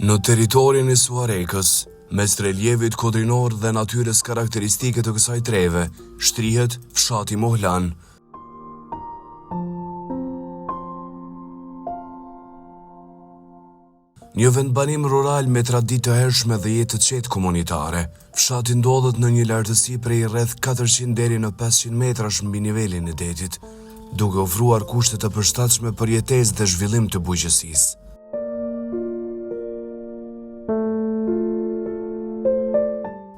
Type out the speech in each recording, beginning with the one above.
Në teritorin e Suarekës, mes relievit kodrinor dhe natyres karakteristike të kësaj treve, shtrihet fshati Mohlan. Një vendbanim rural me traditë të hershme dhe jetë të qetë komunitare, fshati ndodhet në një lartësi prej rreth 400 deri në 500 metrash mbi nivelin e detit, duke ofruar kushte të përshtatshme për jetesë dhe zhvillim të bujqësisë.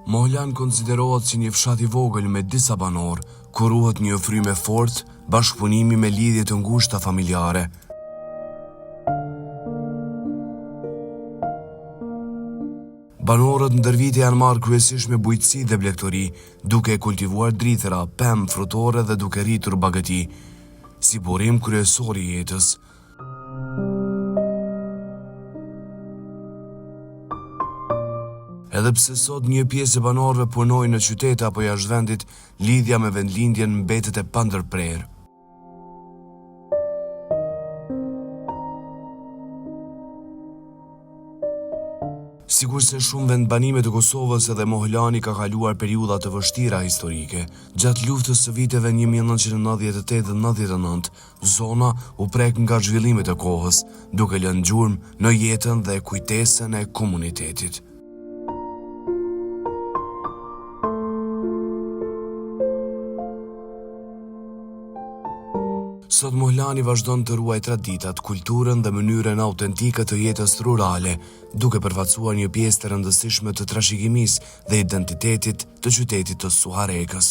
Mohlan konsiderohet si një fshat i vogël me disa banor, ku ruhet një frymë e fortë, bashkëpunimi me lidhje të ngushta familjare. Banorët ndër vite janë marrë kryesisht me bujqësi dhe blegtori, duke kultivuar drithëra, pemë, frutore dhe duke rritur bagëti, si burim kryesor i jetës. Edhe pse sot një pjesë e banorëve punojnë në qytete apo jashtë vendit, lidhja me vendlindjen mbetet e pandërprerë. Sigurisht se shumë vendbanime të Kosovës edhe Mohlani ka kaluar periudha të vështira historike. Gjatë luftës së viteve 1998-99, zona u prek nga zhvillimet e kohës, duke lënë gjurmë në jetën dhe kujtesën e komunitetit. Sot Mohlani vazhdon të ruaj traditat, kulturën dhe mënyrën autentike të jetës rurale, duke përfaqësuar një pjesë të rëndësishme të trashëgimisë dhe identitetit të qytetit të Suarekës.